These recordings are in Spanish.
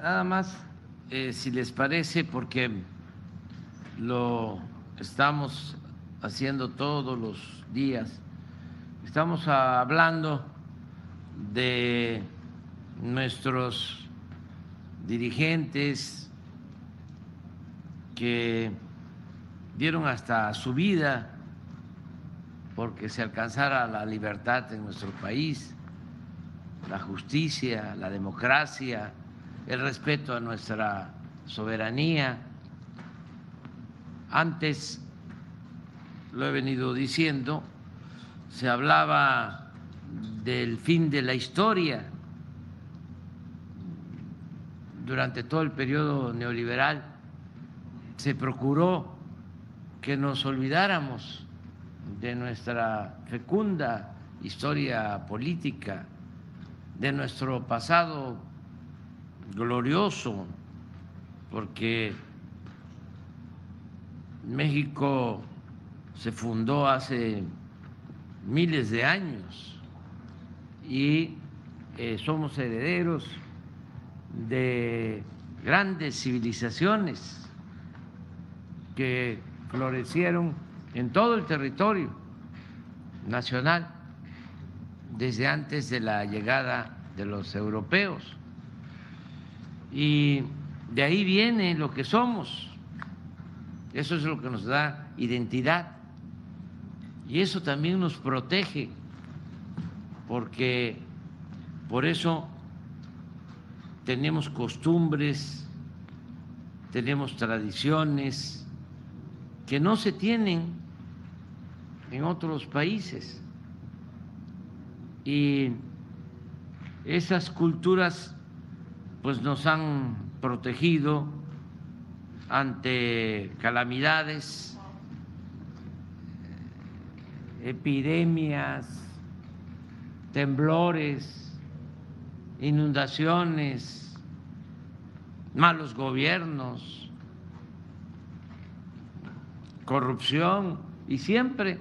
nada más, si les parece, porque lo estamos haciendo todos los días, estamos hablando de nuestros dirigentes que dieron hasta su vida porque se alcanzara la libertad en nuestro país, la justicia, la democracia, el respeto a nuestra soberanía. Antes, lo he venido diciendo, se hablaba del fin de la historia durante todo el periodo neoliberal. Se procuró que nos olvidáramos de nuestra fecunda historia política, de nuestro pasado glorioso, porque México se fundó hace miles de años y somos herederos de grandes civilizaciones que florecieron en todo el territorio nacional desde antes de la llegada de los europeos. Y de ahí viene lo que somos. Eso es lo que nos da identidad. Y eso también nos protege, porque por eso tenemos costumbres, tenemos tradiciones que no se tienen en otros países. Y esas culturas pues nos han protegido ante calamidades, epidemias, temblores, inundaciones, malos gobiernos, corrupción, y siempre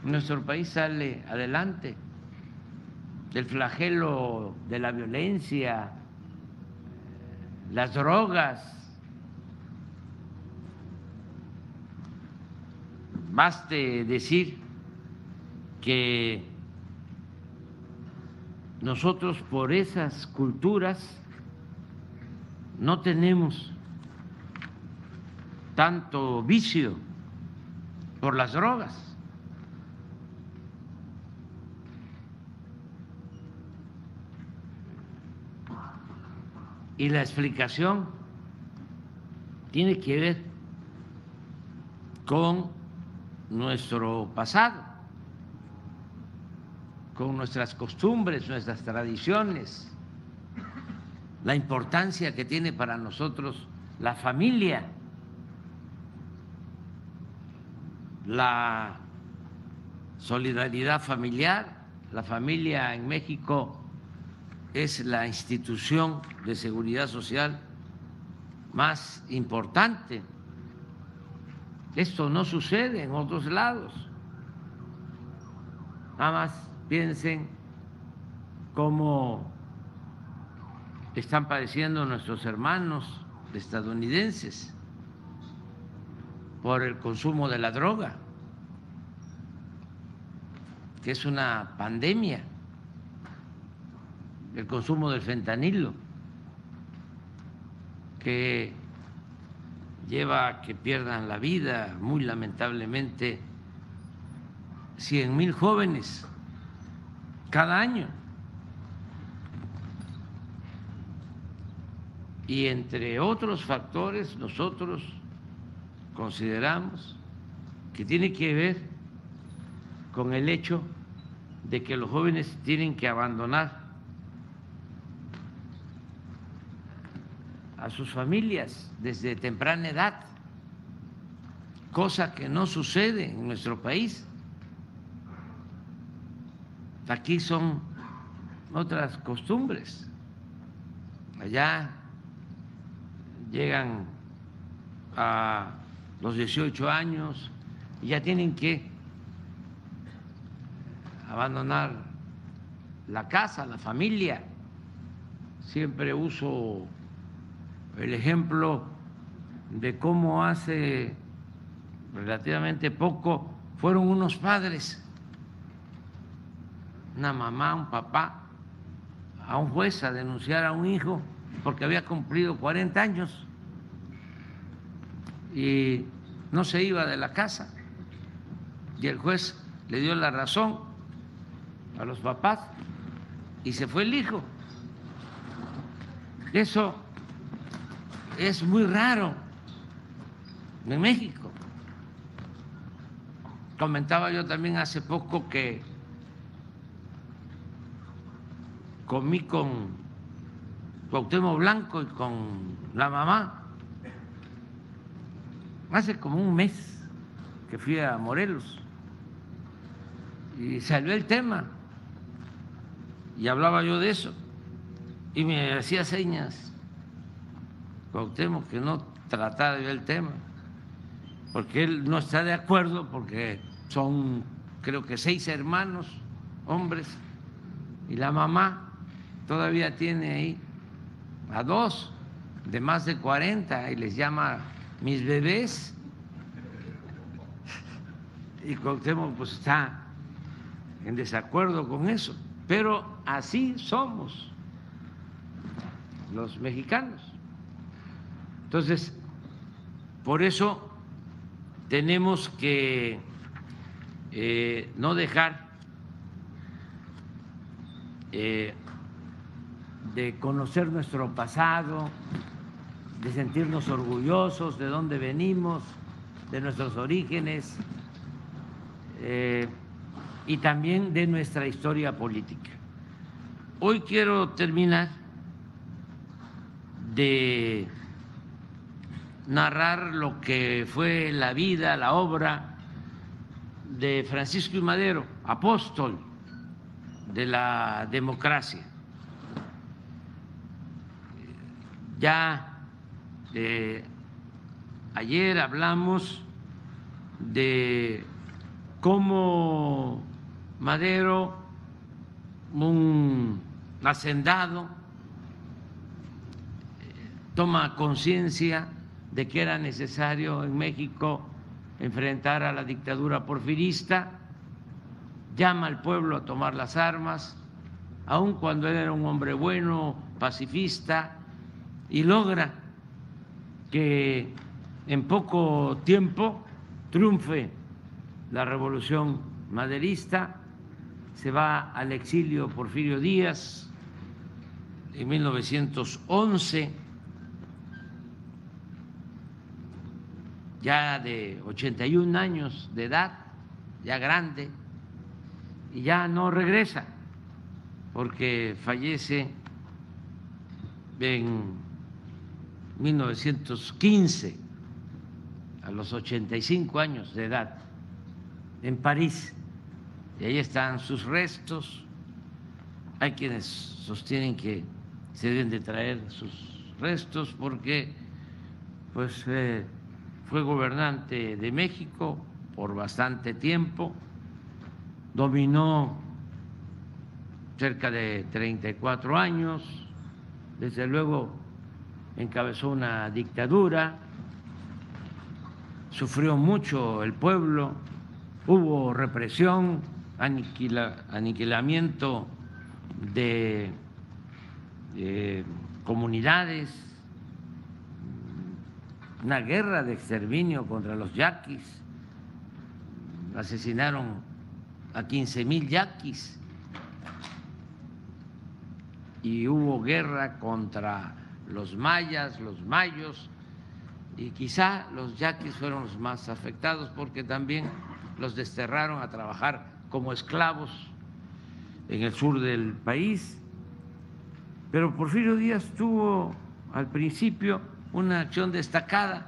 nuestro país sale adelante del flagelo de la violencia, las drogas. Baste decir que nosotros por esas culturas no tenemos tanto vicio por las drogas. Y la explicación tiene que ver con nuestro pasado, con nuestras costumbres, nuestras tradiciones, la importancia que tiene para nosotros la familia, la solidaridad familiar. La familia en México es la institución de seguridad social más importante. Esto no sucede en otros lados. Nada más piensen cómo están padeciendo nuestros hermanos estadounidenses por el consumo de la droga, que es una pandemia, el consumo del fentanilo, que lleva a que pierdan la vida, muy lamentablemente, 100,000 jóvenes cada año. Y entre otros factores, nosotros consideramos que tiene que ver con el hecho de que los jóvenes tienen que abandonar a sus familias desde temprana edad, cosa que no sucede en nuestro país. Aquí son otras costumbres. Allá llegan a los 18 años y ya tienen que abandonar la casa, la familia. Siempre uso el ejemplo de cómo hace relativamente poco fueron unos padres, una mamá, un papá, a un juez a denunciar a un hijo porque había cumplido 40 años y no se iba de la casa, y el juez le dio la razón a los papás y se fue el hijo. Eso es muy raro en México. Comentaba yo también hace poco que comí con Cuauhtémoc Blanco y con la mamá hace como un mes que fui a Morelos y salió el tema y hablaba yo de eso y me hacía señas Cuauhtémoc que no tratara yo el tema porque él no está de acuerdo, porque son creo que 6 hermanos hombres y la mamá todavía tiene ahí a 2 de más de 40 y les llama mis bebés, y Cuauhtémoc pues está en desacuerdo con eso, pero así somos los mexicanos. Entonces, por eso tenemos que no dejar de conocer nuestro pasado, de sentirnos orgullosos de dónde venimos, de nuestros orígenes y también de nuestra historia política. Hoy quiero terminar de narrar lo que fue la vida, la obra de Francisco I. Madero, apóstol de la democracia. Ya ayer hablamos de cómo Madero, un hacendado, toma conciencia de que era necesario en México enfrentar a la dictadura porfirista, llama al pueblo a tomar las armas, aun cuando él era un hombre bueno, pacifista, y logra que en poco tiempo triunfe la revolución maderista. Se va al exilio Porfirio Díaz en 1911, ya de 81 años de edad, ya grande, y ya no regresa porque fallece en 1915 a los 85 años de edad en París, y ahí están sus restos. Hay quienes sostienen que se deben de traer sus restos porque pues fue gobernante de México por bastante tiempo, dominó cerca de 34 años, desde luego encabezó una dictadura, sufrió mucho el pueblo, hubo represión, aniquilamiento de comunidades, una guerra de exterminio contra los yaquis, asesinaron a 15,000 yaquis y hubo guerra contra los mayas, los mayos, y quizá los yaquis fueron los más afectados porque también los desterraron a trabajar como esclavos en el sur del país. Pero Porfirio Díaz tuvo al principio una acción destacada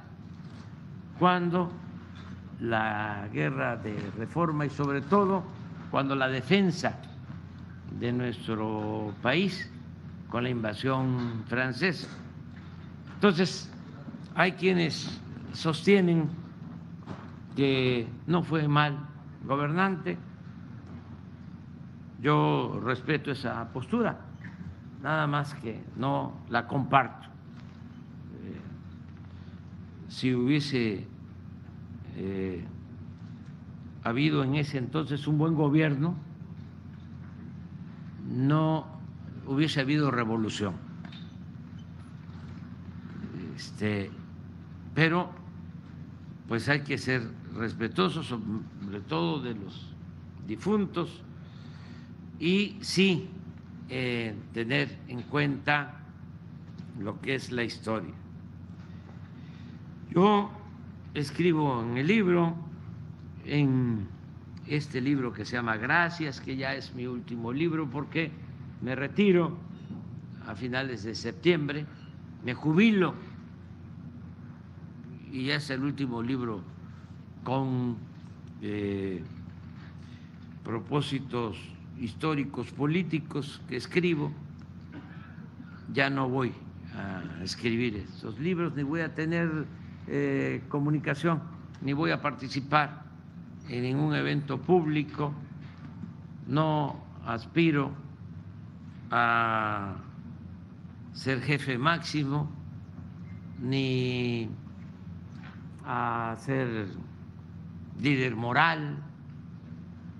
cuando la guerra de reforma y sobre todo cuando la defensa de nuestro país con la invasión francesa. Entonces, hay quienes sostienen que no fue mal gobernante. Yo respeto esa postura, nada más que no la comparto. si hubiese habido en ese entonces un buen gobierno, no hubiese habido revolución. Pero pues hay que ser respetuosos, sobre todo de los difuntos, y sí tener en cuenta lo que es la historia. Yo escribo en el libro, en este libro que se llama Gracias, que ya es mi último libro porque me retiro a finales de septiembre, me jubilo y es el último libro con propósitos históricos, políticos que escribo. Ya no voy a escribir esos libros, ni voy a tener comunicación, ni voy a participar en ningún evento público, no aspiro a ser jefe máximo, ni a ser líder moral,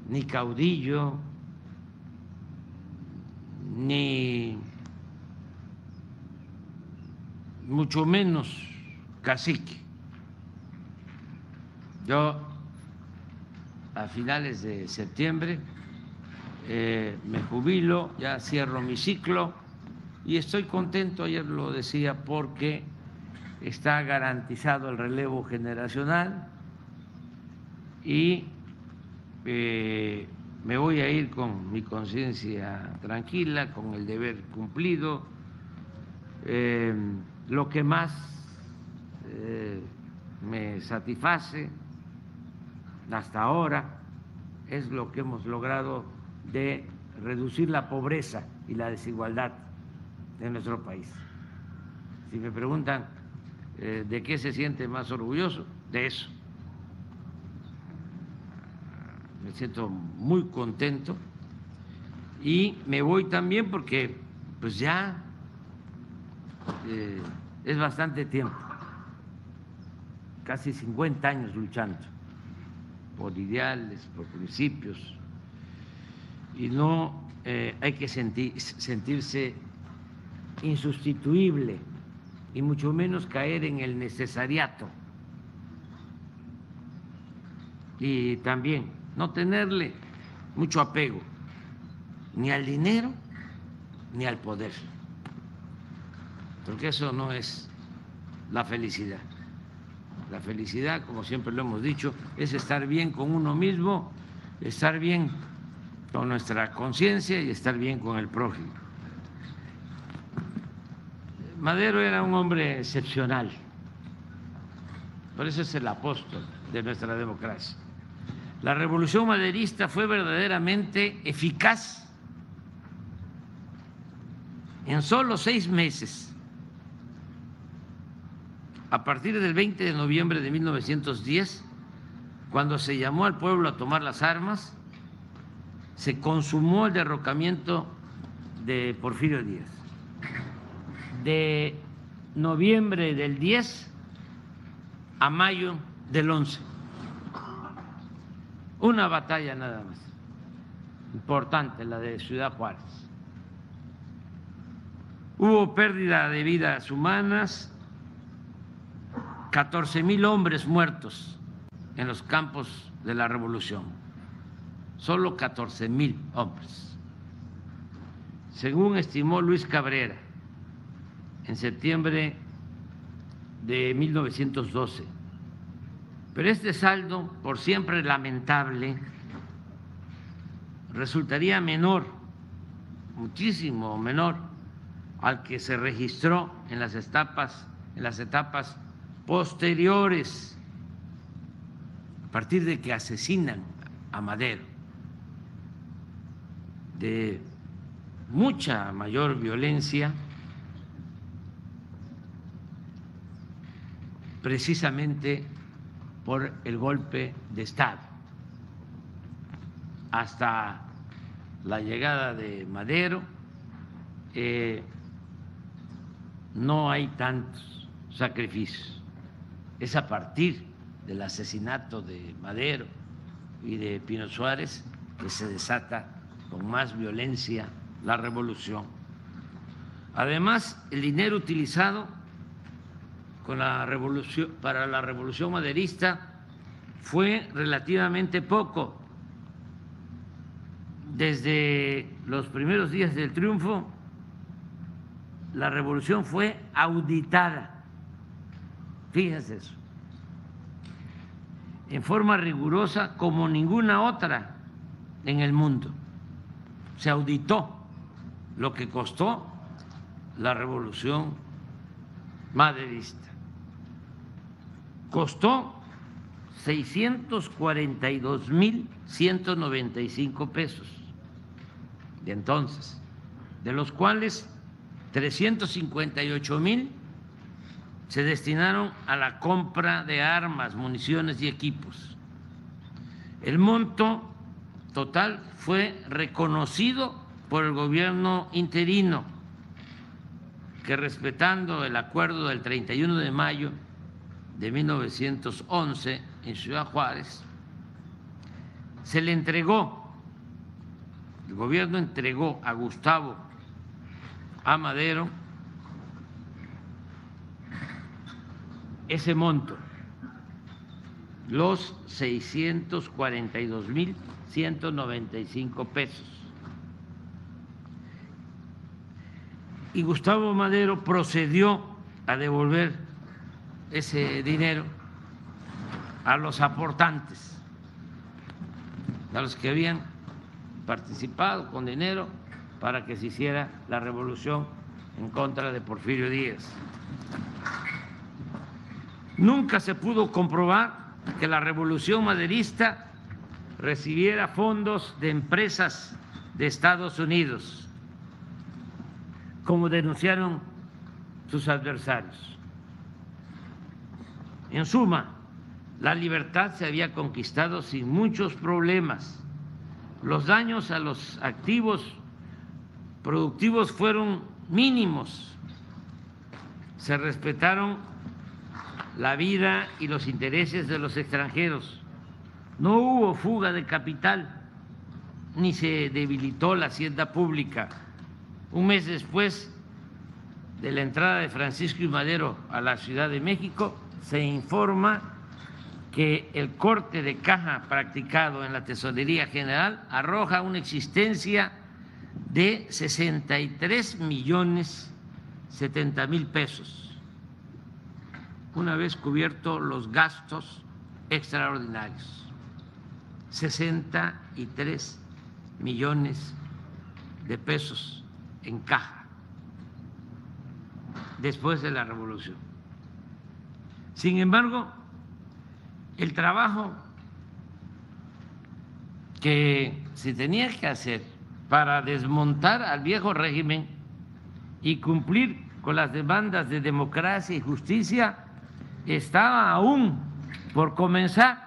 ni caudillo, ni mucho menos cacique. Yo a finales de septiembre me jubilo, ya cierro mi ciclo y estoy contento, ayer lo decía, porque está garantizado el relevo generacional y me voy a ir con mi conciencia tranquila, con el deber cumplido. Lo que más me satisface hasta ahora es lo que hemos logrado de reducir la pobreza y la desigualdad en nuestro país. Si me preguntan de qué se siente más orgulloso, de eso. Me siento muy contento y me voy también porque pues ya es bastante tiempo, casi 50 años luchando por ideales, por principios, y no hay que sentirse insustituible y mucho menos caer en el necesariato, y también no tenerle mucho apego ni al dinero ni al poder, porque eso no es la felicidad. La felicidad, como siempre lo hemos dicho, es estar bien con uno mismo, estar bien con nuestra conciencia y estar bien con el prójimo. Madero era un hombre excepcional, por eso es el apóstol de nuestra democracia. La revolución maderista fue verdaderamente eficaz. En solo 6 meses, a partir del 20 de noviembre de 1910, cuando se llamó al pueblo a tomar las armas, se consumó el derrocamiento de Porfirio Díaz. De noviembre del 10 a mayo del 11. Una batalla nada más, importante, la de Ciudad Juárez. Hubo pérdida de vidas humanas, 14,000 hombres muertos en los campos de la revolución, solo 14,000 hombres, según estimó Luis Cabrera en septiembre de 1912. Pero este saldo, por siempre lamentable, resultaría menor, muchísimo menor, al que se registró en las etapas posteriores, a partir de que asesinan a Madero, de mucha mayor violencia, precisamente por el golpe de Estado. Hasta la llegada de Madero no hay tantos sacrificios. Es a partir del asesinato de Madero y de Pino Suárez que se desata con más violencia la revolución. Además, el dinero utilizado para la revolución maderista fue relativamente poco. Desde los primeros días del triunfo, la revolución fue auditada, fíjense eso, en forma rigurosa como ninguna otra en el mundo. Se auditó lo que costó la revolución maderista. Costó 642,195 pesos de entonces, de los cuales 358,000 se destinaron a la compra de armas, municiones y equipos. El monto total fue reconocido por el gobierno interino, que respetando el acuerdo del 31 de mayo de 1911 en Ciudad Juárez, se le entregó, el gobierno entregó a Gustavo A. Madero ese monto, los 642,195 pesos. Y Gustavo Madero procedió a devolver ese dinero a los aportantes, a los que habían participado con dinero para que se hiciera la revolución en contra de Porfirio Díaz. Nunca se pudo comprobar que la revolución maderista recibiera fondos de empresas de Estados Unidos, como denunciaron sus adversarios. En suma, la libertad se había conquistado sin muchos problemas. Los daños a los activos productivos fueron mínimos. Se respetaron la vida y los intereses de los extranjeros. No hubo fuga de capital, ni se debilitó la hacienda pública. Un mes después de la entrada de Francisco I. Madero a la Ciudad de México, se informa que el corte de caja practicado en la Tesorería General arroja una existencia de 63,070,000 pesos, una vez cubiertos los gastos extraordinarios. 63 millones de pesos en caja después de la revolución. Sin embargo, el trabajo que se tenía que hacer para desmontar al viejo régimen y cumplir con las demandas de democracia y justicia estaba aún por comenzar.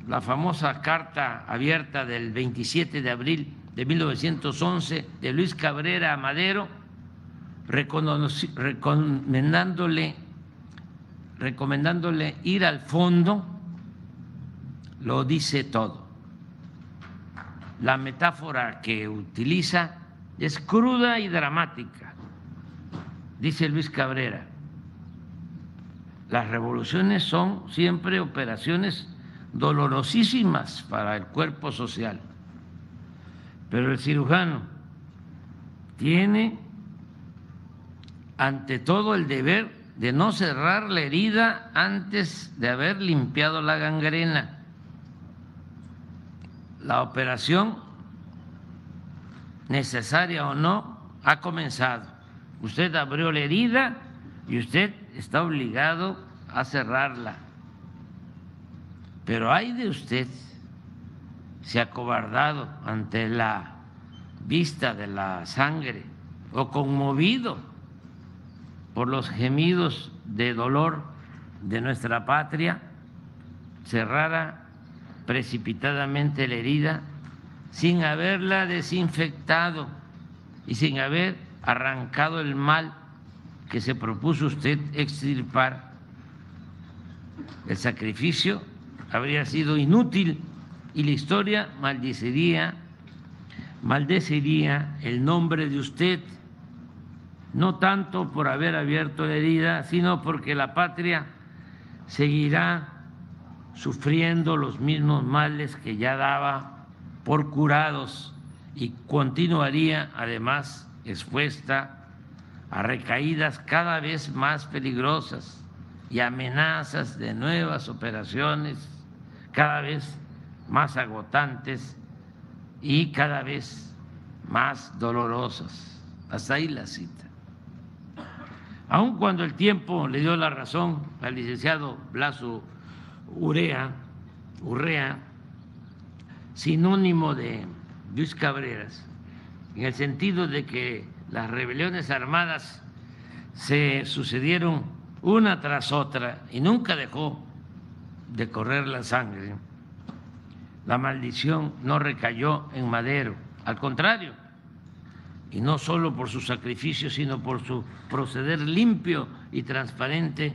La famosa carta abierta del 27 de abril de 1911 de Luis Cabrera a Madero, recomendándole ir al fondo, lo dice todo. La metáfora que utiliza es cruda y dramática. Dice Luis Cabrera: las revoluciones son siempre operaciones dolorosísimas para el cuerpo social, pero el cirujano tiene ante todo el deber de no cerrar la herida antes de haber limpiado la gangrena. La operación, necesaria o no, ha comenzado. Usted abrió la herida y usted está obligado a cerrarla. Pero ay de usted si acobardado ante la vista de la sangre o conmovido por los gemidos de dolor de nuestra patria, cerrara precipitadamente la herida sin haberla desinfectado y sin haber arrancado el mal que se propuso usted extirpar, el sacrificio habría sido inútil y la historia maldeciría el nombre de usted, no tanto por haber abierto la herida, sino porque la patria seguirá sufriendo los mismos males que ya daba por curados y continuaría además expuesta a recaídas cada vez más peligrosas y amenazas de nuevas operaciones cada vez más agotantes y cada vez más dolorosas. Hasta ahí la cita. Aun cuando el tiempo le dio la razón al licenciado Blasco Urrea, sinónimo de Luis Cabreras, en el sentido de que las rebeliones armadas se sucedieron una tras otra y nunca dejó de correr la sangre, la maldición no recayó en Madero, al contrario, y no solo por su sacrificio, sino por su proceder limpio y transparente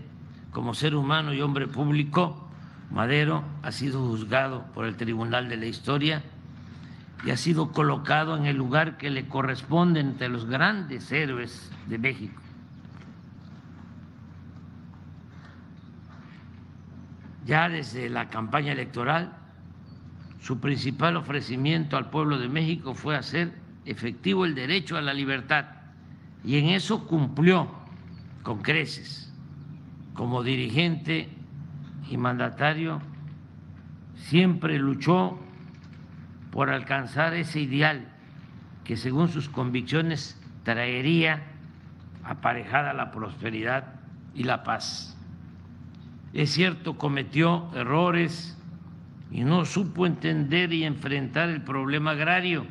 como ser humano y hombre público. Madero ha sido juzgado por el Tribunal de la Historia y ha sido colocado en el lugar que le corresponde entre los grandes héroes de México. Ya desde la campaña electoral, su principal ofrecimiento al pueblo de México fue hacer efectivo el derecho a la libertad y en eso cumplió con creces. Como dirigente y mandatario siempre luchó por alcanzar ese ideal que según sus convicciones traería aparejada la prosperidad y la paz. Es cierto, cometió errores y no supo entender y enfrentar el problema agrario,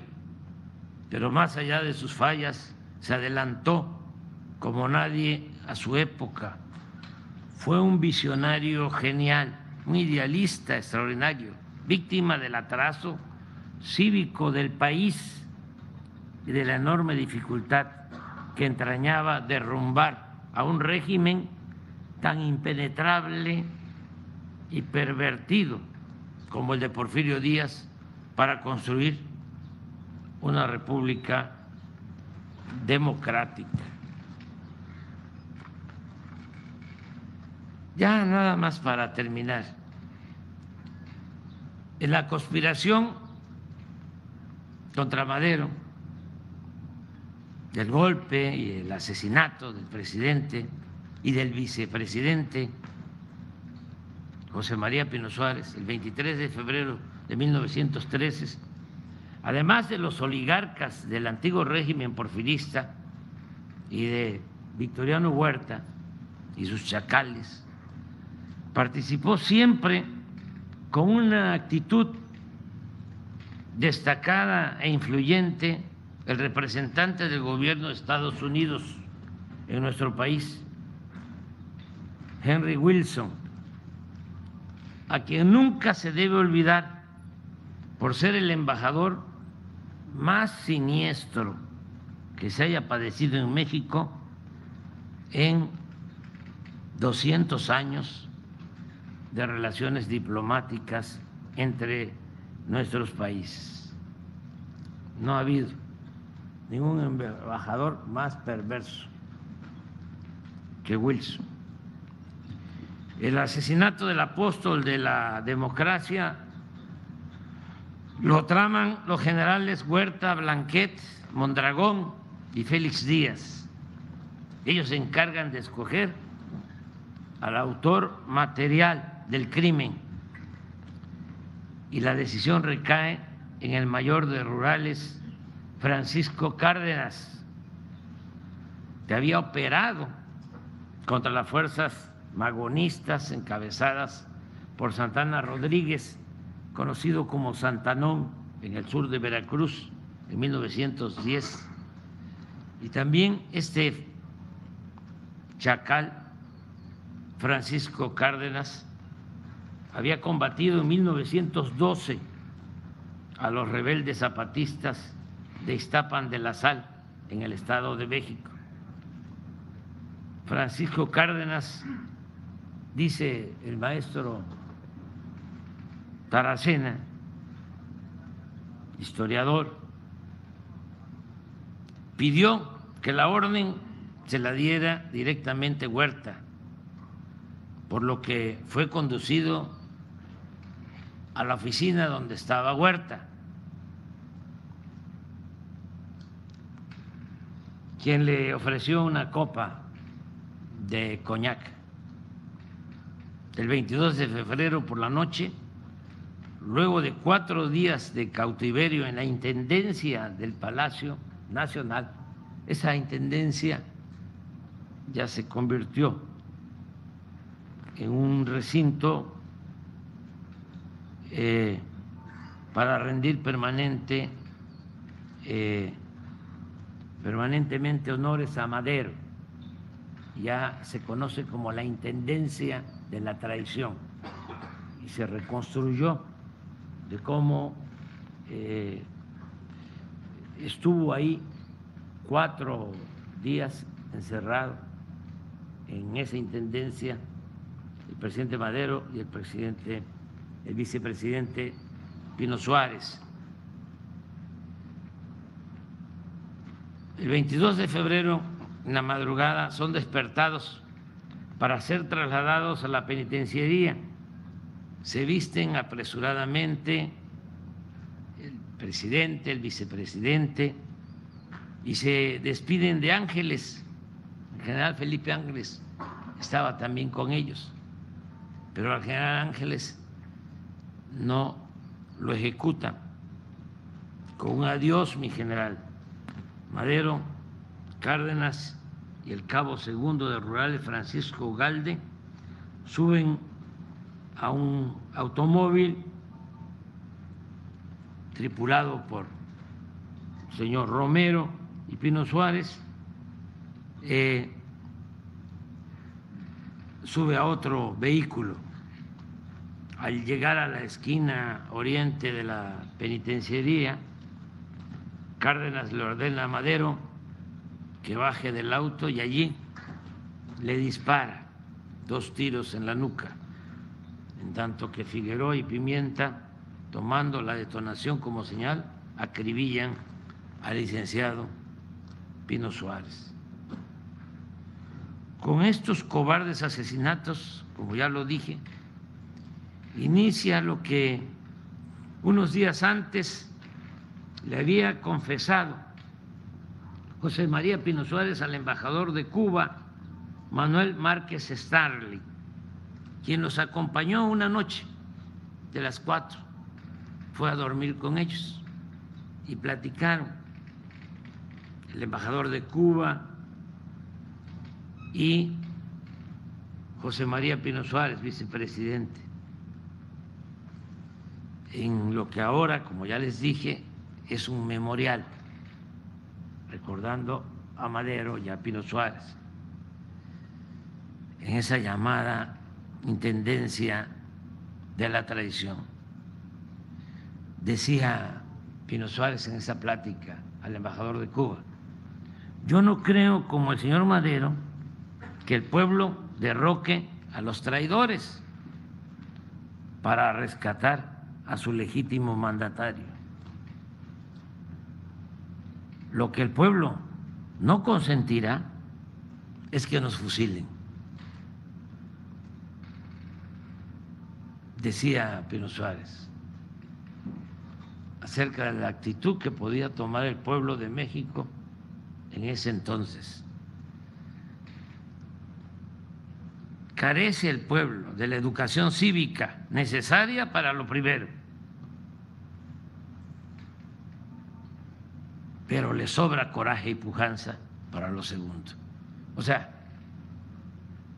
pero más allá de sus fallas, se adelantó como nadie a su época. Fue un visionario genial, un idealista extraordinario, víctima del atraso cívico del país y de la enorme dificultad que entrañaba derrumbar a un régimen tan impenetrable y pervertido como el de Porfirio Díaz para construir una república democrática. Ya nada más para terminar. En la conspiración contra Madero, del golpe y el asesinato del presidente y del vicepresidente José María Pino Suárez, el 23 de febrero de 1913, además de los oligarcas del antiguo régimen porfirista y de Victoriano Huerta y sus chacales, participó siempre con una actitud destacada e influyente el representante del gobierno de Estados Unidos en nuestro país, Henry Wilson, a quien nunca se debe olvidar por ser el embajador más siniestro que se haya padecido en México en 200 años de relaciones diplomáticas entre nuestros países. No ha habido ningún embajador más perverso que Wilson. El asesinato del apóstol de la democracia lo traman los generales Huerta, Blanquet, Mondragón y Félix Díaz. Ellos se encargan de escoger al autor material del crimen y la decisión recae en el mayor de rurales, Francisco Cárdenas, que había operado contra las fuerzas magonistas encabezadas por Santana Rodríguez, conocido como Santanón, en el sur de Veracruz en 1910. Y también este chacal, Francisco Cárdenas, había combatido en 1912 a los rebeldes zapatistas de Iztapan de la Sal, en el Estado de México. Francisco Cárdenas, dice el maestro Taracena, historiador, pidió que la orden se la diera directamente Huerta, por lo que fue conducido a la oficina donde estaba Huerta, quien le ofreció una copa de coñac. El 22 de febrero por la noche, luego de 4 días de cautiverio en la intendencia del Palacio Nacional, esa intendencia ya se convirtió en un recinto para rendir permanentemente honores a Madero. Ya se conoce como la Intendencia de la Traición y se reconstruyó de cómo estuvo ahí 4 días encerrado en esa intendencia el presidente Madero y el vicepresidente Pino Suárez. El 22 de febrero, en la madrugada, son despertados para ser trasladados a la penitenciaría. Se visten apresuradamente el presidente, el vicepresidente, y se despiden de Ángeles. El general Felipe Ángeles estaba también con ellos, pero al general Ángeles no lo ejecutan. Con un adiós, mi general. Madero, Cárdenas y el cabo segundo de Rurales, Francisco Ugalde, suben a un automóvil tripulado por el señor Romero y Pino Suárez, sube a otro vehículo. Al llegar a la esquina oriente de la penitenciaría, Cárdenas le ordena a Madero que baje del auto y allí le dispara 2 tiros en la nuca, en tanto que Figueroa y Pimienta, tomando la detonación como señal, acribillan al licenciado Pino Suárez. Con estos cobardes asesinatos, como ya lo dije, inicia lo que unos días antes le había confesado José María Pino Suárez al embajador de Cuba, Manuel Márquez Starling, quien los acompañó una noche de las 4, fue a dormir con ellos y platicaron. El embajador de Cuba y José María Pino Suárez, vicepresidente, en lo que ahora, como ya les dije, es un memorial recordando a Madero y a Pino Suárez en esa llamada Intendencia de la Traición. Decía Pino Suárez en esa plática al embajador de Cuba: yo no creo, como el señor Madero, que el pueblo derroque a los traidores para rescatar a su legítimo mandatario. Lo que el pueblo no consentirá es que nos fusilen. Decía Pino Suárez acerca de la actitud que podía tomar el pueblo de México en ese entonces. Carece el pueblo de la educación cívica necesaria para lo primero, pero le sobra coraje y pujanza para lo segundo. O sea,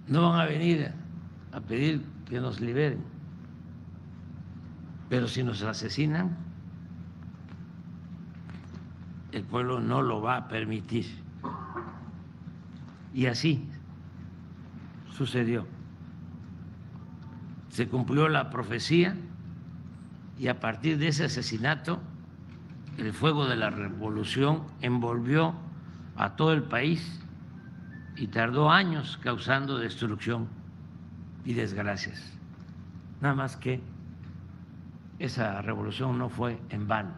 no van a venir a pedir que nos liberen, pero si nos asesinan, el pueblo no lo va a permitir. Y así sucedió. Se cumplió la profecía y a partir de ese asesinato, el fuego de la revolución envolvió a todo el país y tardó años causando destrucción y desgracias. Nada más que esa revolución no fue en vano.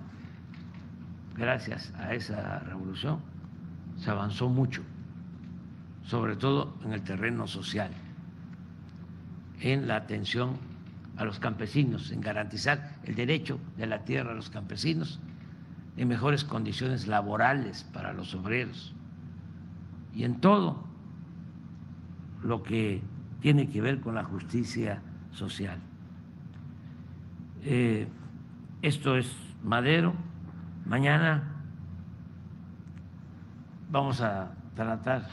Gracias a esa revolución se avanzó mucho, sobre todo en el terreno social, en la atención a los campesinos, en garantizar el derecho de la tierra a los campesinos, en mejores condiciones laborales para los obreros y en todo lo que tiene que ver con la justicia social. Esto es Madero. Mañana vamos a tratar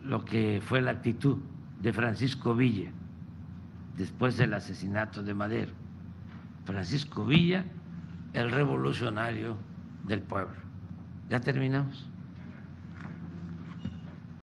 lo que fue la actitud de Francisco Villa después del asesinato de Madero. Francisco Villa, el revolucionario del pueblo. ¿Ya terminamos?